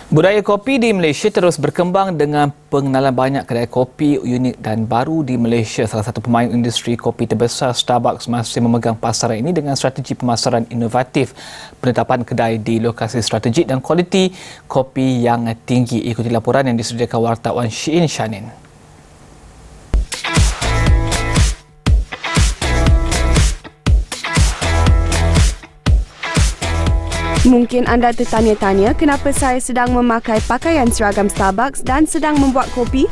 Budaya kopi di Malaysia terus berkembang dengan pengenalan banyak kedai kopi unik dan baru di Malaysia. Salah satu pemain industri kopi terbesar, Starbucks, masih memegang pasaran ini dengan strategi pemasaran inovatif, penetapan kedai di lokasi strategik dan kualiti kopi yang tinggi. Ikuti laporan yang disediakan wartawan Shin Shanin. Mungkin anda tertanya-tanya kenapa saya sedang memakai pakaian seragam Starbucks dan sedang membuat kopi?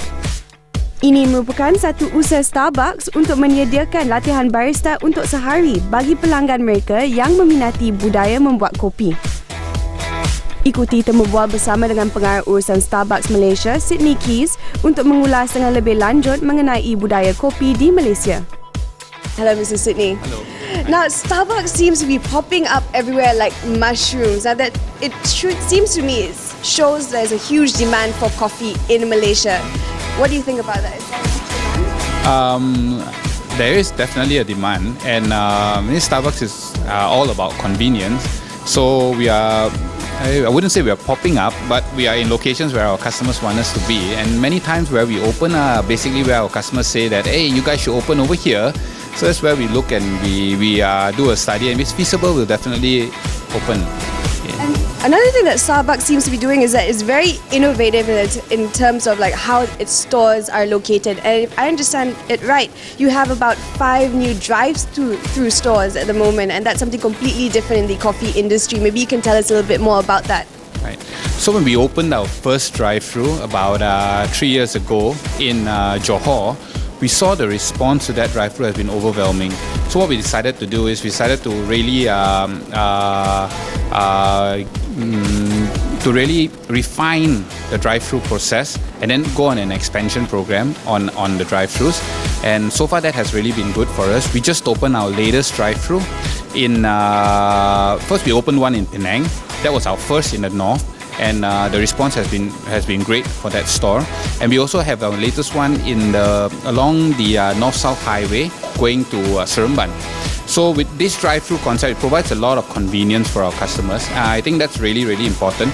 Ini merupakan satu usaha Starbucks untuk menyediakan latihan barista untuk sehari bagi pelanggan mereka yang meminati budaya membuat kopi. Ikuti temu bual bersama dengan pengarah urusan Starbucks Malaysia, Sydney Quays, untuk mengulas dengan lebih lanjut mengenai budaya kopi di Malaysia. Hello, Mr. Sydney. Hello. Now, Starbucks seems to be popping up everywhere like mushrooms. Now, that seems to me shows there's a huge demand for coffee in Malaysia. What do you think about that? Is there a huge demand? There is definitely a demand, and Starbucks is all about convenience. So we are, I wouldn't say we are popping up, but we are in locations where our customers want us to be. And many times where we open are basically where our customers say that, hey, you guys should open over here. So that's where we look and we do a study, and if it's feasible, we'll definitely open. And another thing that Starbucks seems to be doing is that it's very innovative in terms of like how its stores are located. And if I understand it right, you have about 5 new drive-through stores at the moment, and that's something completely different in the coffee industry. Maybe you can tell us a little bit more about that. Right. So when we opened our first drive-through about 3 years ago in Johor, we saw the response to that drive-through has been overwhelming. So what we decided to do is we decided to really refine the drive-through process and then go on an expansion program on the drive-throughs. And so far that has really been good for us. We just opened our latest drive-through in first we opened one in Penang. That was our first in the north. And the response has been great for that store. And we also have our latest one along the North-South Highway going to Seremban. So with this drive-through concept, it provides a lot of convenience for our customers. I think that's really, really important,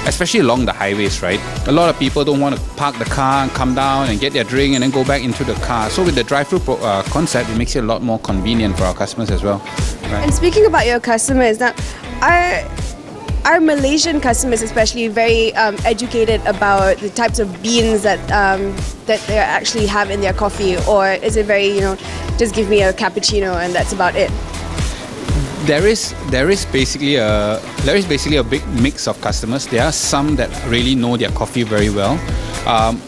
especially along the highways, right? A lot of people don't want to park the car and come down and get their drink and then go back into the car. So with the drive-through concept, it makes it a lot more convenient for our customers as well. Right? And speaking about your customers, now, are Malaysian customers especially very educated about the types of beans that they actually have in their coffee, or is it very, just give me a cappuccino and that's about it? There is basically a big mix of customers. There are some that really know their coffee very well.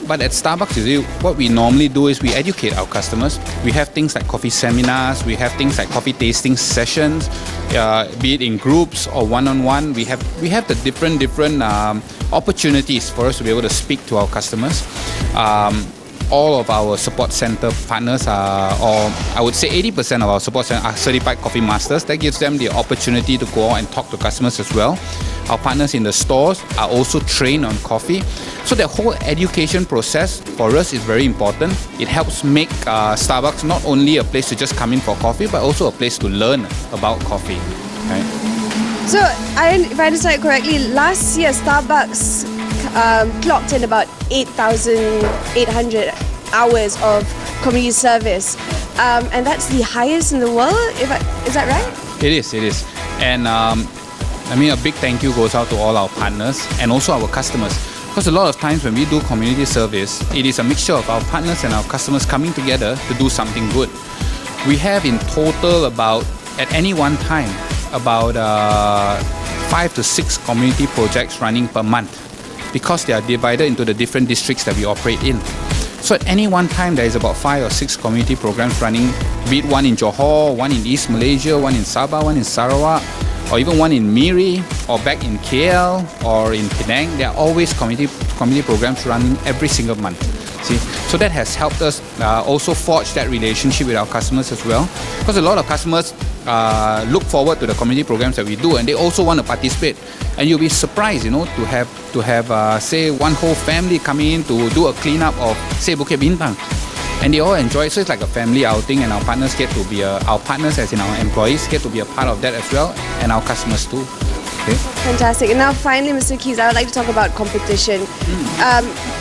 But at Starbucks, what we normally do is we educate our customers. We have things like coffee seminars, we have things like coffee tasting sessions, be it in groups or one-on-one. We have the different opportunities for us to be able to speak to our customers. All of our support center partners or I would say 80% of our support center are certified coffee masters. That gives them the opportunity to go out and talk to customers as well. Our partners in the stores are also trained on coffee. So the whole education process for us is very important. It helps make Starbucks not only a place to just come in for coffee, but also a place to learn about coffee. Right? So, if I understand correctly, last year Starbucks clocked in about 8,800 hours of community service, and that's the highest in the world. Is that right? It is. And a big thank you goes out to all our partners and also our customers. Because a lot of times when we do community service, it is a mixture of our partners and our customers coming together to do something good. We have in total at any one time, about 5 to 6 community projects running per month, because they are divided into the different districts that we operate in. So at any one time, there is about 5 or 6 community programs running, be it one in Johor, one in East Malaysia, one in Sabah, one in Sarawak, or even one in Miri, or back in KL, or in Penang. There are always community programs running every single month. See, so that has helped us also forge that relationship with our customers as well, because a lot of customers look forward to the community programs that we do, and they also want to participate. And you'll be surprised, to have say one whole family coming in to do a cleanup of say Bukit Bintang, and they all enjoy it. So it's like a family outing, and our partners get to be our partners, as in our employees, get to be a part of that as well, and our customers too. Okay. Fantastic. And now finally, Mr. Quays, I would like to talk about competition.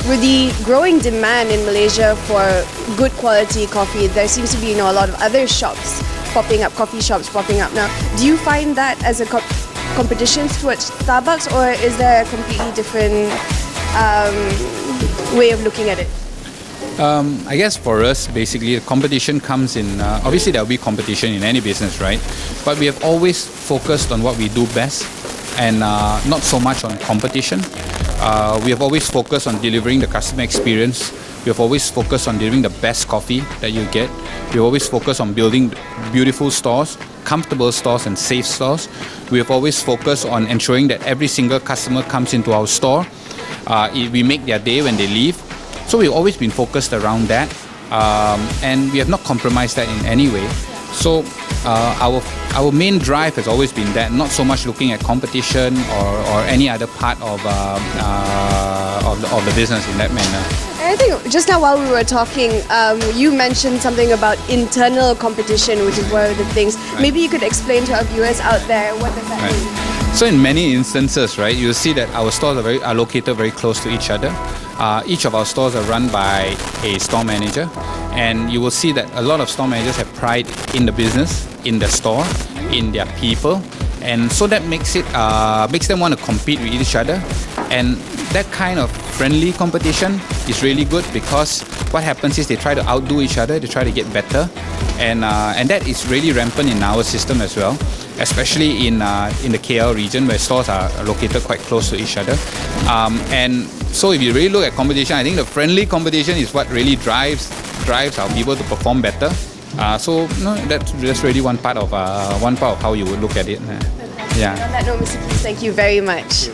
With the growing demand in Malaysia for good quality coffee, there seems to be a lot of other shops popping up, coffee shops popping up now. Do you find that as a competition towards Starbucks, or is there a completely different way of looking at it? I guess for us, basically, the competition comes in. Obviously, there will be competition in any business, right? But we have always focused on what we do best, and not so much on competition. We have always focused on delivering the customer experience. We have always focused on delivering the best coffee that you get. We have always focused on building beautiful stores, comfortable stores, and safe stores. We have always focused on ensuring that every single customer comes into our store. We make their day when they leave. So we've always been focused around that, and we have not compromised that in any way. So our main drive has always been that, not so much looking at competition or any other part of the business in that manner. I think just now while we were talking, you mentioned something about internal competition, which is one of the things. Right. Maybe you could explain to our viewers out there what does that mean? So in many instances, right, you'll see that our stores are located very close to each other. Each of our stores are run by a store manager, and you will see that a lot of store managers have pride in the business, in the store, in their people, and so that makes them want to compete with each other. And that kind of friendly competition is really good, because what happens is they try to outdo each other, they try to get better, and that is really rampant in our system as well, especially in the KL region, where stores are located quite close to each other. And so if you really look at competition, I think the friendly competition is what really drives our people to perform better. So that's really one part of how you would look at it. Yeah. On that note, Mr. Quays, thank you very much.